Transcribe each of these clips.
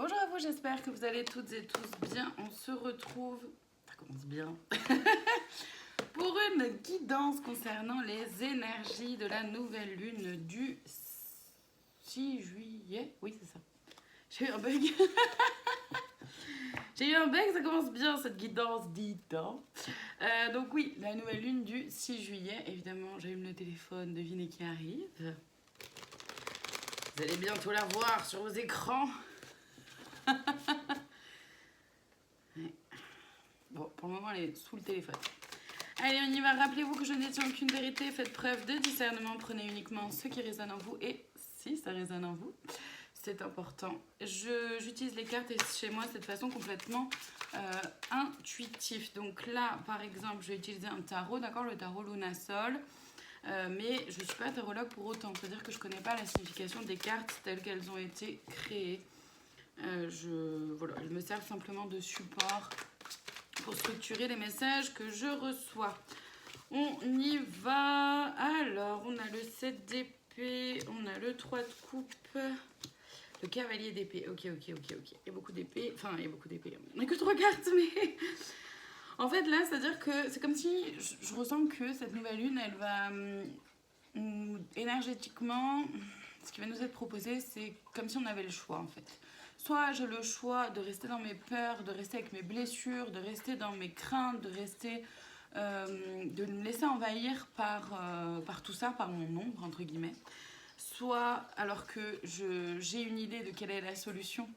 Bonjour à vous, j'espère que vous allez toutes et tous bien. On se retrouve, ça commence bien, pour une guidance concernant les énergies de la nouvelle lune du 6 juillet. Oui, c'est ça. J'ai eu un bug. J'ai eu un bug, ça commence bien cette guidance, dis-donc. Donc oui, la nouvelle lune du 6 juillet. Évidemment, j'allume le téléphone, devinez qui arrive. Vous allez bientôt la voir sur vos écrans. Ouais. Bon, pour le moment, elle est sous le téléphone. Allez, on y va. Rappelez-vous que je n'ai aucune vérité. Faites preuve de discernement. Prenez uniquement ce qui résonne en vous. Et si ça résonne en vous, c'est important. J'utilise les cartes chez moi de cette façon complètement intuitive. Donc là, par exemple, je vais utiliser un tarot, d'accord, le tarot Lunasol. Mais je ne suis pas tarologue pour autant. C'est-à-dire que je ne connais pas la signification des cartes telles qu'elles ont été créées. Voilà, elles me servent simplement de support pour structurer les messages que je reçois. On y va. Alors, on a le 7 d'épée, on a le 3 de coupe, le cavalier d'épée. Ok. Il y a beaucoup d'épées. Enfin, il y a beaucoup d'épées. On n'a que 3 cartes, mais... En fait, là, c'est-à-dire que c'est comme si je ressens que cette nouvelle lune, elle va énergétiquement... Ce qui va nous être proposé, c'est comme si on avait le choix, en fait. Soit j'ai le choix de rester dans mes peurs, de rester avec mes blessures, de rester dans mes craintes, de rester, de me laisser envahir par tout ça, par mon ombre, entre guillemets. Soit, alors que j'ai une idée de quelle est la solution,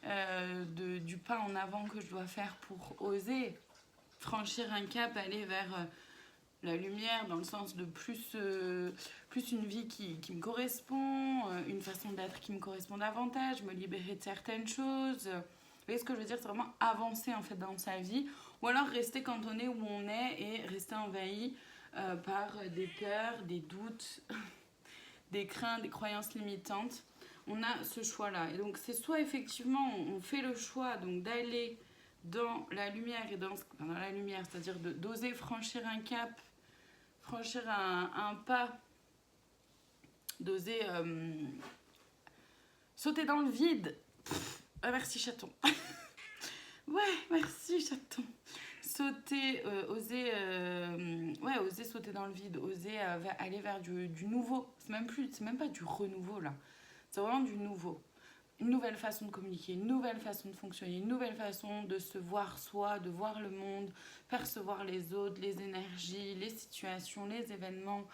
du pas en avant que je dois faire pour oser franchir un cap, aller vers la lumière, dans le sens de plus une vie qui me correspond, une façon d'être qui me correspond davantage, me libérer de certaines choses. Vous voyez ce que je veux dire? C'est vraiment avancer en fait dans sa vie, ou alors rester cantonné où on est et rester envahi par des peurs, des doutes, des craintes, des croyances limitantes. On a ce choix-là. Et donc c'est soit effectivement on fait le choix donc d'aller dans la lumière, et dans la lumière, c'est-à-dire d'oser franchir un cap, franchir un pas, d'oser sauter dans le vide. Merci chaton. Ouais, merci chaton. Sauter, oser sauter dans le vide, oser aller vers du nouveau. C'est même pas du renouveau là. C'est vraiment du nouveau. Une nouvelle façon de communiquer, une nouvelle façon de fonctionner, une nouvelle façon de se voir soi, de voir le monde, percevoir les autres, les énergies, les situations, les événements.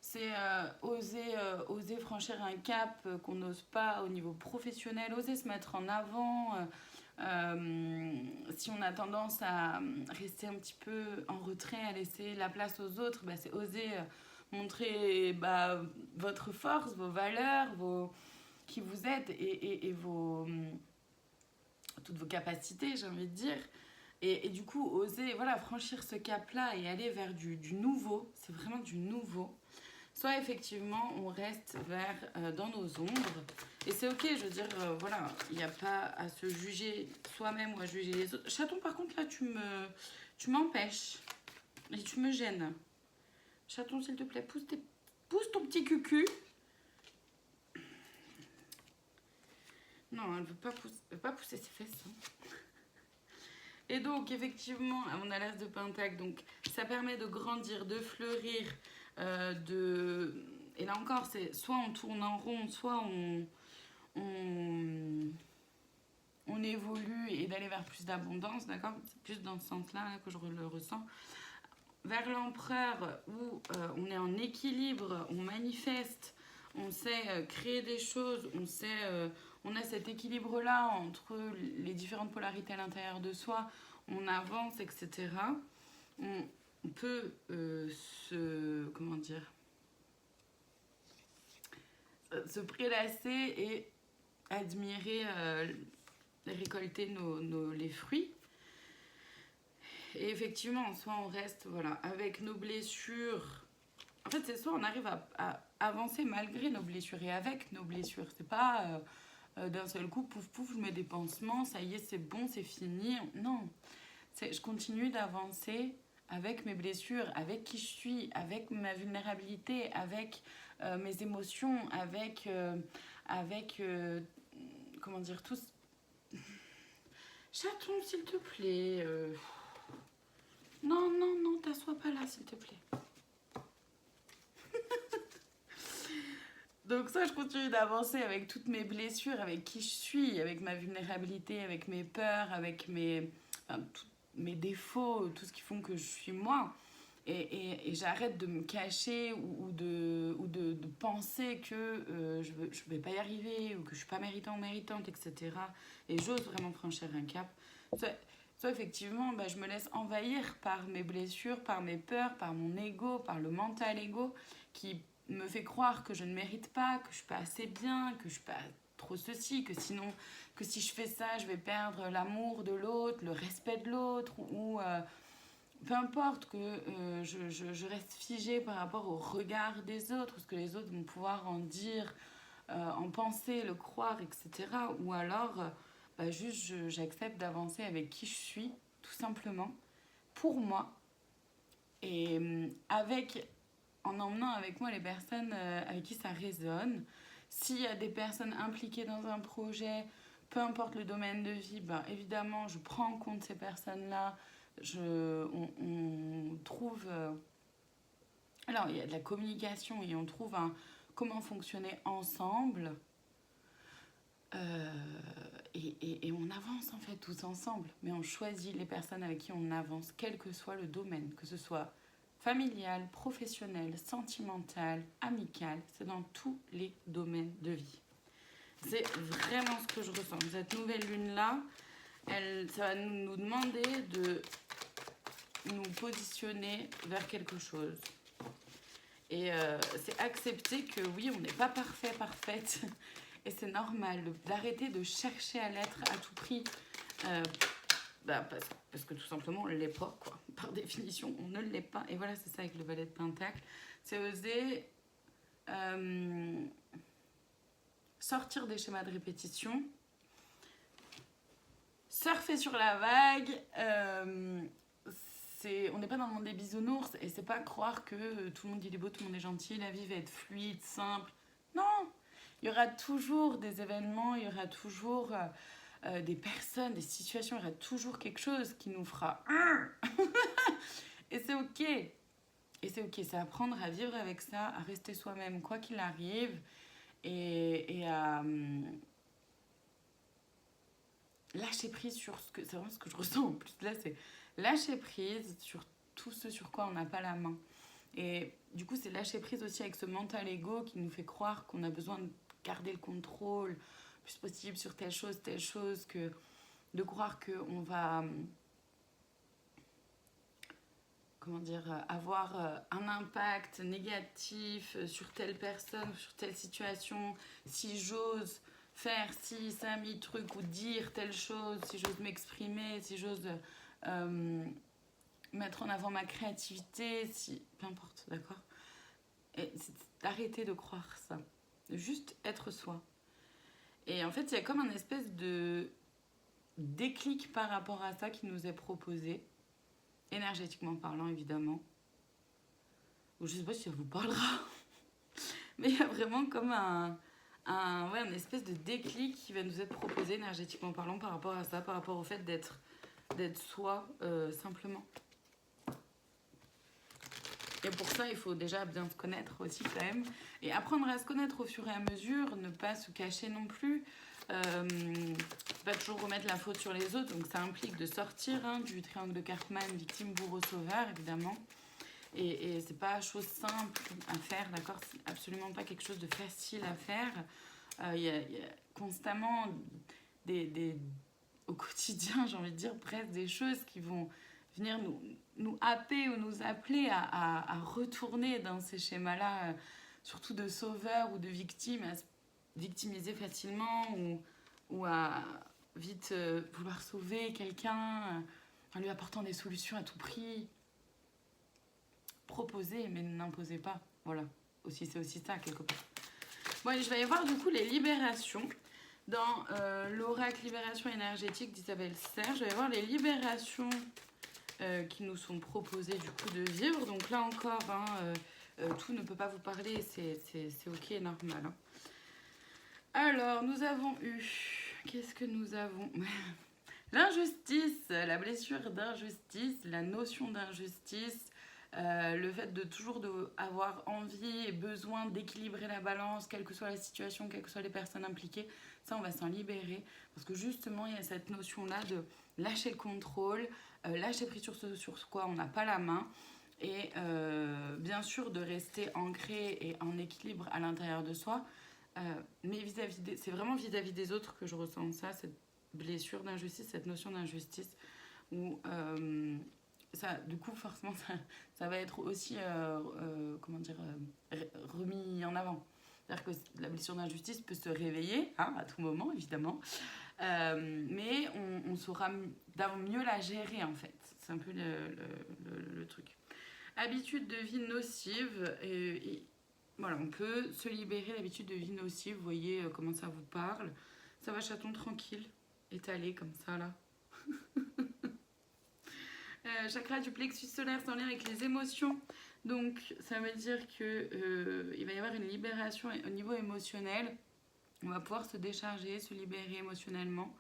C'est oser franchir un cap qu'on n'ose pas au niveau professionnel, oser se mettre en avant. Si on a tendance à rester un petit peu en retrait, à laisser la place aux autres, bah, c'est oser montrer votre force, vos valeurs, qui vous êtes et toutes vos capacités, j'ai envie de dire. Et du coup, oser franchir ce cap-là et aller vers du nouveau, c'est vraiment du nouveau. Soit effectivement, on reste dans nos ombres. Et c'est ok, je veux dire, il n'y a pas à se juger soi-même ou à juger les autres. Chaton, par contre, là, tu m'empêches et tu me gênes. Chaton, s'il te plaît, pousse ton petit cucu. Non, elle ne veut pas pousser ses fesses. Hein. Et donc, effectivement, on a l'as de pentacle. Donc, ça permet de grandir, de fleurir, Et là encore, c'est soit on tourne en rond, soit on évolue et d'aller vers plus d'abondance, d'accord? C'est plus dans ce sens-là là, que je le ressens. Vers l'empereur, où on est en équilibre, on manifeste, on sait créer des choses, on a cet équilibre-là entre les différentes polarités à l'intérieur de soi, on avance, etc. On peut se prélasser et admirer, récolter les fruits. Et effectivement, soit on reste avec nos blessures. En fait, c'est soit on arrive à avancer malgré nos blessures et avec nos blessures. C'est pas d'un seul coup, pouf pouf, je mets des pansements, ça y est, c'est bon, c'est fini. Non, je continue d'avancer avec mes blessures, avec qui je suis, avec ma vulnérabilité, avec mes émotions, avec comment dire, Chaton, s'il te plaît. Non, non, non, t'assois pas là, s'il te plaît. Donc ça, je continue d'avancer avec toutes mes blessures, avec qui je suis, avec ma vulnérabilité, avec mes peurs, avec mes défauts, tout ce qui font que je suis moi. Et j'arrête de me cacher ou de penser que je vais pas y arriver ou que je suis pas méritant ou méritante, etc. Et j'ose vraiment franchir un cap. Soit effectivement, bah, je me laisse envahir par mes blessures, par mes peurs, par mon ego, par le mental ego qui me fait croire que je ne mérite pas, que je suis pas assez bien, que je suis pas trop ceci, que sinon, que si je fais ça, je vais perdre l'amour de l'autre, le respect de l'autre, ou peu importe que je reste figée par rapport au regard des autres, ce que les autres vont pouvoir en dire, en penser, le croire, etc. Ou alors, bah, juste j'accepte d'avancer avec qui je suis, tout simplement, pour moi, et en emmenant avec moi les personnes avec qui ça résonne. S'il y a des personnes impliquées dans un projet, peu importe le domaine de vie, bah, évidemment, je prends en compte ces personnes-là. On trouve... alors, il y a de la communication et on trouve comment fonctionner ensemble. Et on avance en fait tous ensemble. Mais on choisit les personnes avec qui on avance, quel que soit le domaine, que ce soit familial, professionnel, sentimental, amical, c'est dans tous les domaines de vie. C'est vraiment ce que je ressens. Cette nouvelle lune-là, ça va nous demander de nous positionner vers quelque chose. Et c'est accepter que oui, on n'est pas parfait, parfaite. Et c'est normal d'arrêter de chercher à l'être à tout prix. Parce que tout simplement, on ne l'est pas, quoi. Par définition, on ne l'est pas. Et voilà, c'est ça avec le valet de Pentacle. C'est oser sortir des schémas de répétition, surfer sur la vague. On n'est pas dans le monde des bisounours et c'est pas croire que tout le monde il est beau, tout le monde est gentil, la vie va être fluide, simple. Non, il y aura toujours des événements, il y aura toujours des personnes, des situations, il y aura toujours quelque chose qui nous fera et c'est ok. Et c'est ok, c'est apprendre à vivre avec ça, à rester soi-même quoi qu'il arrive et à lâcher prise sur ce que... C'est vraiment ce que je ressens en plus. Là, c'est lâcher prise sur tout ce sur quoi on n'a pas la main. Et du coup, c'est lâcher prise aussi avec ce mental ego qui nous fait croire qu'on a besoin de garder le contrôle le plus possible sur telle chose, que de croire qu'on va... comment dire, avoir un impact négatif sur telle personne, sur telle situation, si j'ose faire ci, ça, mi truc, ou dire telle chose, si j'ose m'exprimer, si j'ose mettre en avant ma créativité, si... peu importe, d'accord. Et c'est d'arrêter de croire ça, de juste être soi. Et en fait, il y a comme un espèce de déclic par rapport à ça qui nous est proposé, énergétiquement parlant évidemment. Ou je sais pas si ça vous parlera, mais il y a vraiment comme un espèce de déclic qui va nous être proposé énergétiquement parlant par rapport à ça, par rapport au fait d'être soi simplement. Et pour ça, il faut déjà bien se connaître aussi quand même. Et apprendre à se connaître au fur et à mesure, ne pas se cacher non plus. Pas toujours remettre la faute sur les autres. Donc ça implique de sortir du triangle de Cartman, victime, bourreau, sauveur, évidemment. Et c'est pas chose simple à faire, d'accord? C'est absolument pas quelque chose de facile à faire. Il y a constamment au quotidien, j'ai envie de dire, presque des choses qui vont venir nous happer ou nous appeler à retourner dans ces schémas-là, surtout de sauveur ou de victime, à se victimiser facilement ou à vite vouloir sauver quelqu'un en lui apportant des solutions à tout prix. Proposer, mais n'imposez pas. Voilà, c'est aussi ça, quelque part. Bon, allez, je vais y voir du coup les libérations. Dans l'oracle libération énergétique d'Isabelle Serre, je vais voir les libérations qui nous sont proposées du coup de vivre. Donc là encore, tout ne peut pas vous parler, c'est ok, normal. Hein. Alors, nous avons eu... Qu'est-ce que nous avons? L'injustice, la blessure d'injustice, la notion d'injustice, le fait de toujours avoir envie et besoin d'équilibrer la balance, quelle que soit la situation, quelles que soient les personnes impliquées, ça on va s'en libérer parce que justement il y a cette notion-là de lâcher le contrôle, lâcher prise sur ce sur quoi on n'a pas la main et bien sûr de rester ancré et en équilibre à l'intérieur de soi, mais c'est vraiment vis-à-vis des autres que je ressens ça, cette blessure d'injustice, cette notion d'injustice où ça, du coup, forcément, ça va être aussi, comment dire, remis en avant. C'est-à-dire que la blessure d'injustice peut se réveiller, hein, à tout moment, évidemment, mais on saura mieux la gérer, en fait. C'est un peu le truc. Habitude de vie nocive, voilà, on peut se libérer d'habitude de vie nocive. Vous voyez comment ça vous parle. Ça va, chaton, tranquille, étalé comme ça, là. Chakra du plexus solaire, c'est en lien avec les émotions. Donc, ça veut dire que il va y avoir une libération au niveau émotionnel. On va pouvoir se décharger, se libérer émotionnellement.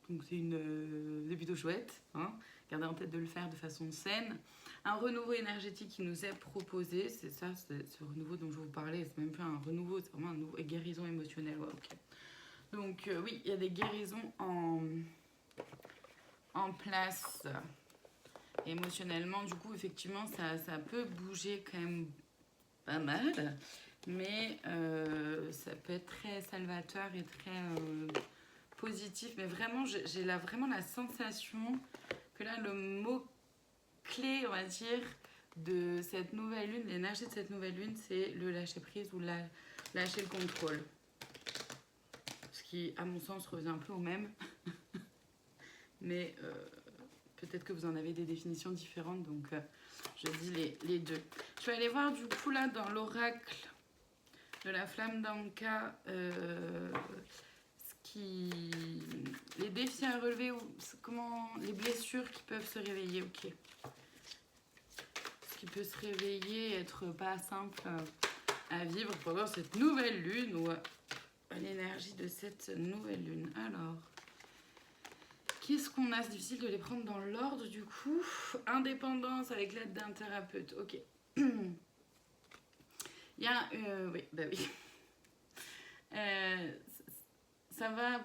Donc, c'est plutôt chouette. Hein. Gardez en tête de le faire de façon saine. Un renouveau énergétique qui nous est proposé, c'est ça, c'est ce renouveau dont je vous parlais. C'est même pas un renouveau, c'est vraiment un nouveau guérison émotionnelle. Ouais, ok. Donc, oui, il y a des guérisons en place émotionnellement. Du coup, effectivement, ça peut bouger quand même pas mal. Mais ça peut être très salvateur et très positif. Mais vraiment, j'ai vraiment la sensation que là, le mot clé, on va dire, de cette nouvelle lune, l'énergie de cette nouvelle lune, c'est le lâcher prise ou lâcher le contrôle. Ce qui, à mon sens, revient un peu au même. Mais peut-être que vous en avez des définitions différentes, donc je dis les deux. Je vais aller voir du coup là dans l'oracle de la flamme d'Anka, les défis à relever, ou comment les blessures qui peuvent se réveiller, ok. Ce qui peut se réveiller, être pas simple à vivre pendant cette nouvelle lune ou l'énergie de cette nouvelle lune. Alors. Qu'est-ce qu'on a? C'est difficile de les prendre dans l'ordre du coup. Indépendance avec l'aide d'un thérapeute. Ok. Il y a... oui, bah oui. Ça va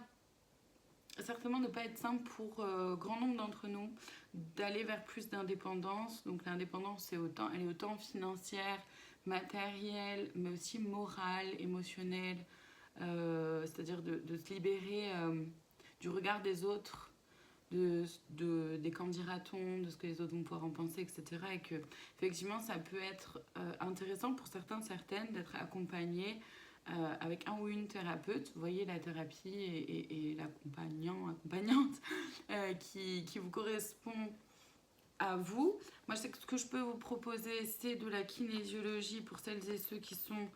certainement ne pas être simple pour grand nombre d'entre nous d'aller vers plus d'indépendance. Donc l'indépendance, elle est autant financière, matérielle, mais aussi morale, émotionnelle. C'est-à-dire de se libérer du regard des autres. Des qu'en dira-t-on, de ce que les autres vont pouvoir en penser, etc. Et que, effectivement, ça peut être intéressant pour certains, certaines, d'être accompagné avec un ou une thérapeute. Vous voyez, la thérapie et accompagnante qui vous correspond à vous. Moi, je sais que ce que je peux vous proposer, c'est de la kinésiologie pour celles et ceux qui sont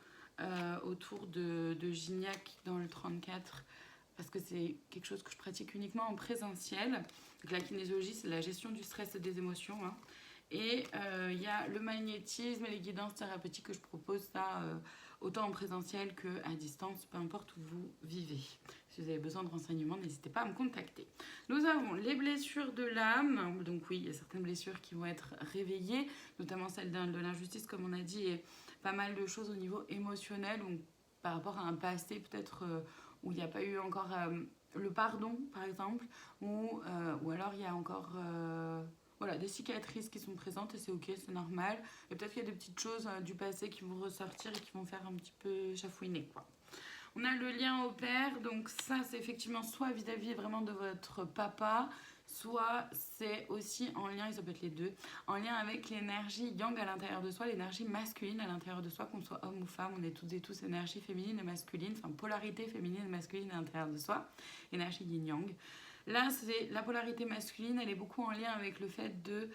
autour de Gignac dans le 34, parce que c'est quelque chose que je pratique uniquement en présentiel. Donc la kinésiologie, c'est la gestion du stress et des émotions. Hein. Et il y a le magnétisme et les guidances thérapeutiques que je propose, ça, autant en présentiel qu'à distance, peu importe où vous vivez. Si vous avez besoin de renseignements, n'hésitez pas à me contacter. Nous avons les blessures de l'âme. Donc oui, il y a certaines blessures qui vont être réveillées, notamment celle de l'injustice, comme on a dit, et pas mal de choses au niveau émotionnel, donc par rapport à un passé peut-être... où il n'y a pas eu encore le pardon, par exemple, ou alors il y a encore voilà, des cicatrices qui sont présentes et c'est ok, c'est normal. Et peut-être qu'il y a des petites choses du passé qui vont ressortir et qui vont faire un petit peu chafouiner, quoi. On a le lien au père, donc ça c'est effectivement soit vis-à-vis vraiment de votre papa, soit c'est aussi en lien, ça peut être les deux, en lien avec l'énergie yang à l'intérieur de soi, l'énergie masculine à l'intérieur de soi, qu'on soit homme ou femme, on est toutes et tous énergie féminine et masculine, enfin polarité féminine et masculine à l'intérieur de soi, énergie yin-yang. Là, c'est la polarité masculine, elle est beaucoup en lien avec le fait de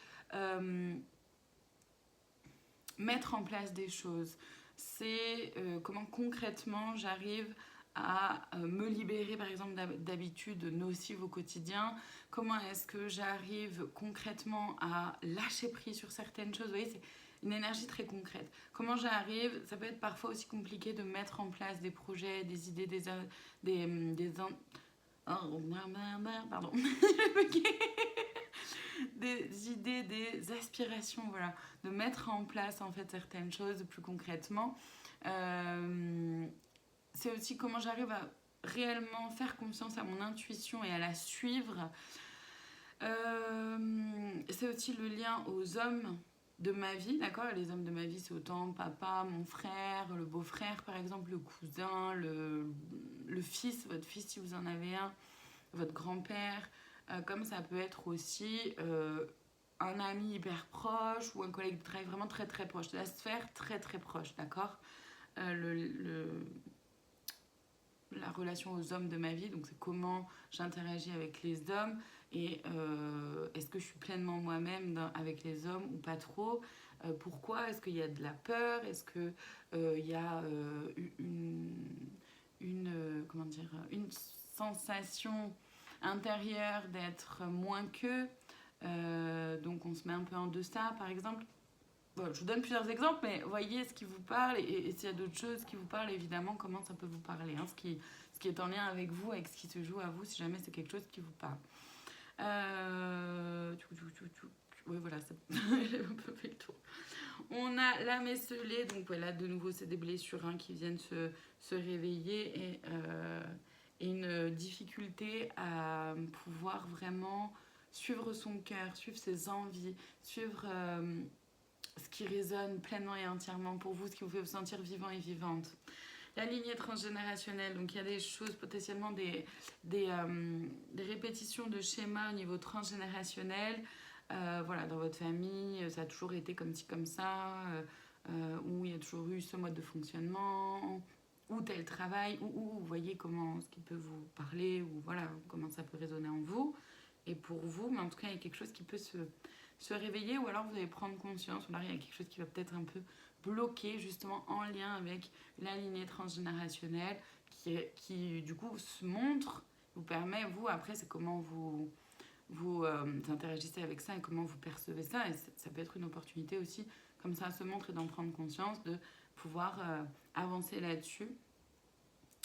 mettre en place des choses. C'est comment concrètement j'arrive à me libérer par exemple d'habitudes nocives au quotidien, comment est-ce que j'arrive concrètement à lâcher prise sur certaines choses. Vous voyez, c'est une énergie très concrète. Comment j'arrive, ça peut être parfois aussi compliqué de mettre en place des projets, des idées, Oh, pardon. Des idées, des aspirations, voilà, de mettre en place en fait certaines choses plus concrètement. C'est aussi comment j'arrive à réellement faire confiance à mon intuition et à la suivre. C'est aussi le lien aux hommes de ma vie, d'accord? Les hommes de ma vie, c'est autant papa, mon frère, le beau-frère par exemple, le cousin, le fils, votre fils si vous en avez un, votre grand-père, comme ça peut être aussi un ami hyper proche ou un collègue de travail vraiment très très proche, de la sphère très très proche, d'accord? La relation aux hommes de ma vie, donc c'est comment j'interagis avec les hommes et est-ce que je suis pleinement moi-même avec les hommes ou pas trop, pourquoi, est-ce qu'il y a de la peur, est-ce qu'il y a comment dire, une sensation intérieure d'être moins qu'eux, donc on se met un peu en deçà par exemple. Bon, je vous donne plusieurs exemples, mais voyez ce qui vous parle et s'il y a d'autres choses qui vous parlent, évidemment, comment ça peut vous parler. Hein, ce qui est en lien avec vous, avec ce qui se joue à vous, si jamais c'est quelque chose qui vous parle. Oui, voilà, j'ai un peu fait le tour. On a la esselée, donc voilà, de nouveau, c'est des blessures hein, qui viennent se réveiller et une difficulté à pouvoir vraiment suivre son cœur, suivre ses envies, suivre ce qui résonne pleinement et entièrement pour vous, ce qui vous fait vous sentir vivant et vivante. La lignée transgénérationnelle, donc il y a des choses, potentiellement des répétitions de schémas au niveau transgénérationnel. Voilà, dans votre famille, ça a toujours été comme ci, comme ça, où il y a toujours eu ce mode de fonctionnement, ou tel travail, ou vous voyez comment, ce qui peut vous parler, ou voilà, comment ça peut résonner en vous, et pour vous, mais en tout cas, il y a quelque chose qui peut se réveiller, ou alors vous allez prendre conscience, ou alors il y a quelque chose qui va peut-être un peu bloquer, justement, en lien avec la lignée transgénérationnelle, qui du coup, se montre, vous permet, vous, après, c'est comment vous interagissez avec ça et comment vous percevez ça. Et ça peut être une opportunité aussi, comme ça, à se montrer, d'en prendre conscience, de pouvoir avancer là-dessus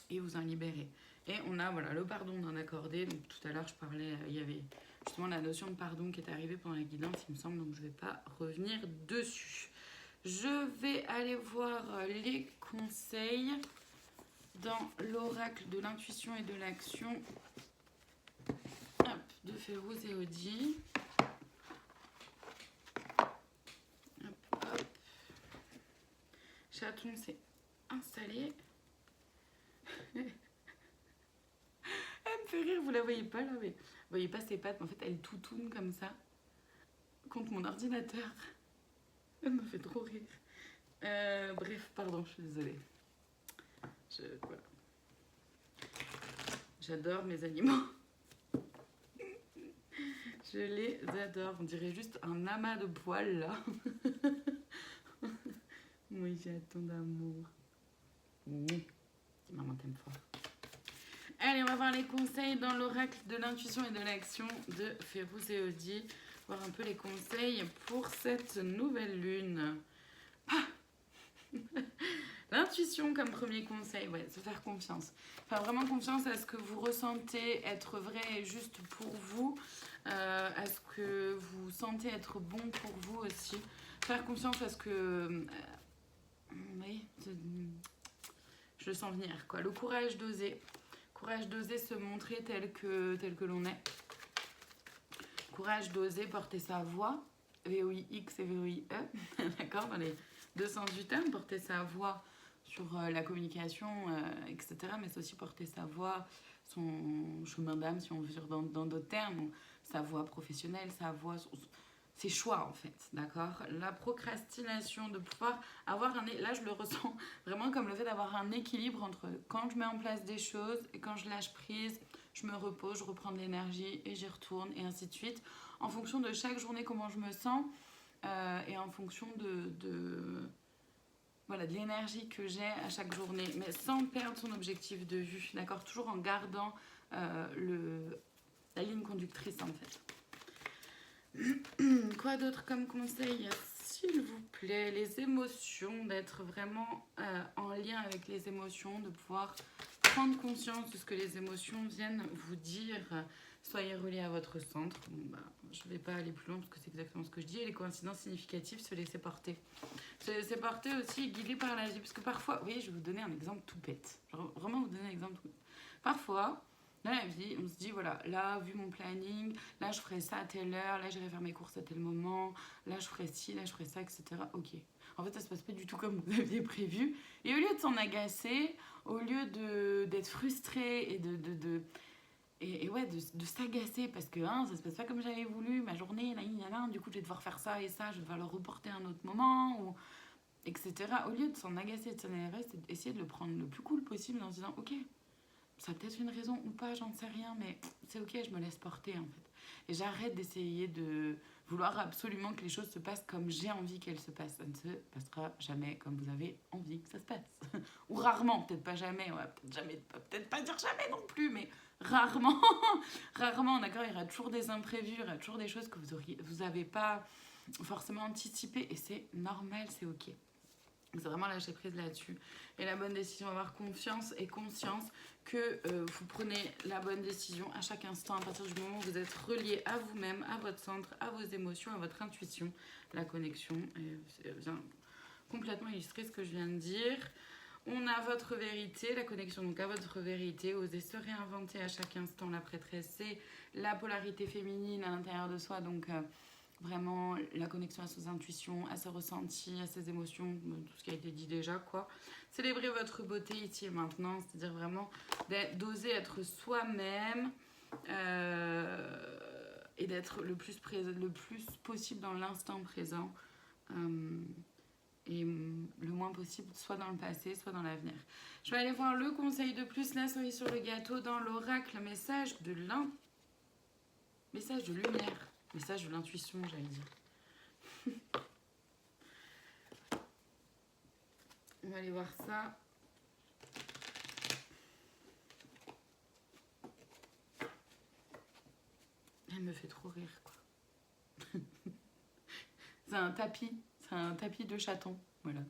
et vous en libérer. Et on a voilà, le pardon non accordé. Donc, tout à l'heure, je parlais, il y avait justement la notion de pardon qui est arrivée pendant la guidance, il me semble, donc je ne vais pas revenir dessus. Je vais aller voir les conseils dans l'oracle de l'intuition et de l'action de Férouz et Audi. Hop, hop. Chaton s'est installé. Elle me fait rire, vous la voyez pas là, mais vous voyez pas ses pattes, mais en fait elle toutoune comme ça contre mon ordinateur. Elle me fait trop rire. Bref, pardon, je suis désolée. Voilà. J'adore mes animaux. Je les adore. On dirait juste un amas de poils là. Oui, j'ai tant d'amour. Maman t'aime fort. Allez, on va voir les conseils dans l'oracle de l'intuition et de l'action de Férouz et Audi. Voir un peu les conseils pour cette nouvelle lune. L'intuition comme premier conseil, ouais, se faire confiance. Faire vraiment confiance à ce que vous ressentez être vrai et juste pour vous, à ce que vous sentez être bon pour vous aussi. Faire confiance à ce que... oui, je le sens venir, quoi. Le courage d'oser. Courage d'oser se montrer tel que l'on est. Courage d'oser porter sa voix. V-O-I-X et V-O-I-E. D'accord, dans les deux sens du terme. Porter sa voix sur la communication, etc. Mais c'est aussi porter sa voix, son chemin d'âme, si on veut dire dans d'autres termes. Sa voix professionnelle, sa voix... ses choix en fait, d'accord? La procrastination, de pouvoir avoir là je le ressens vraiment comme le fait d'avoir un équilibre entre quand je mets en place des choses et quand je lâche prise, je me repose, je reprends de l'énergie et j'y retourne et ainsi de suite, en fonction de chaque journée comment je me sens et en fonction voilà, de l'énergie que j'ai à chaque journée, mais sans perdre son objectif de vue, d'accord? Toujours en gardant la ligne conductrice en fait. Quoi d'autre comme conseil, s'il vous plaît? Les émotions, d'être vraiment en lien avec les émotions, de pouvoir prendre conscience de ce que les émotions viennent vous dire. Soyez relié à votre centre. Bon, bah, je ne vais pas aller plus loin parce que c'est exactement ce que je dis. Et les coïncidences significatives, se laisser porter. Se laisser porter aussi, guidé par la vie. Parce que parfois, oui, je vais vous donner un exemple tout bête. Vraiment vous donner un exemple tout bête. Parfois, dans la vie, on se dit, voilà, là, vu mon planning, là, je ferai ça à telle heure, là, j'irai faire mes courses à tel moment, là, je ferai ci, là, je ferai ça, etc. Ok. En fait, ça se passe pas du tout comme vous aviez prévu. Et au lieu de s'en agacer, au lieu d'être frustré et de s'agacer parce que ça se passe pas comme j'avais voulu, ma journée, là, du coup, je vais devoir faire ça et ça, je vais devoir le reporter à un autre moment, ou, etc. Au lieu de s'en agacer et de s'en énerver, c'est d'essayer de le prendre le plus cool possible en se disant, ok, ça a peut-être une raison ou pas, j'en sais rien, mais c'est ok, je me laisse porter en fait. Et j'arrête d'essayer de vouloir absolument que les choses se passent comme j'ai envie qu'elles se passent. Ça ne se passera jamais comme vous avez envie que ça se passe. Ou rarement, peut-être pas jamais, ouais, peut-être jamais, peut-être pas dire jamais non plus, mais rarement, rarement, d'accord, il y aura toujours des imprévus, il y aura toujours des choses que vous avez pas forcément anticipées et c'est normal, c'est ok. C'est vraiment lâcher prise là-dessus. Et la bonne décision, avoir confiance et conscience que vous prenez la bonne décision à chaque instant, à partir du moment où vous êtes relié à vous-même, à votre centre, à vos émotions, à votre intuition, la connexion. Et vient complètement illustrer ce que je viens de dire. On a votre vérité, la connexion donc à votre vérité, oser se réinventer à chaque instant. La prêtresse, c'est la polarité féminine à l'intérieur de soi, donc vraiment la connexion à ses intuitions, à ses ressentis, à ses émotions, tout ce qui a été dit déjà, quoi. Célébrer votre beauté ici et maintenant, c'est-à-dire vraiment d'oser être soi-même et d'être le plus possible dans l'instant présent et le moins possible soit dans le passé, soit dans l'avenir. Je vais aller voir le conseil de plus, la cerise sur le gâteau dans l'oracle, message de lumière. Message de l'intuition, j'allais dire. On va aller voir ça. Elle me fait trop rire, quoi. C'est un tapis de chaton, voilà.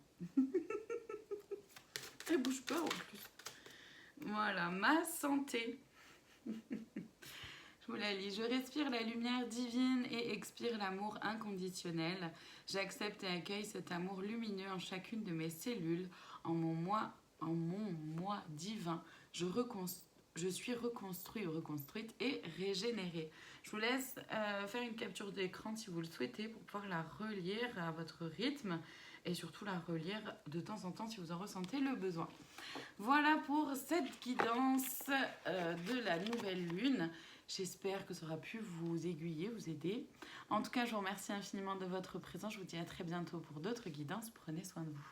Elle bouge pas en plus. Voilà, ma santé. Je vous la lis. Je respire la lumière divine et expire l'amour inconditionnel. J'accepte et accueille cet amour lumineux en chacune de mes cellules, en mon moi divin. Je suis reconstruit ou reconstruite et régénérée. Je vous laisse faire une capture d'écran si vous le souhaitez pour pouvoir la relire à votre rythme et surtout la relire de temps en temps si vous en ressentez le besoin. Voilà pour cette guidance de la nouvelle lune. J'espère que ça aura pu vous aiguiller, vous aider. En tout cas, je vous remercie infiniment de votre présence. Je vous dis à très bientôt pour d'autres guidances. Prenez soin de vous.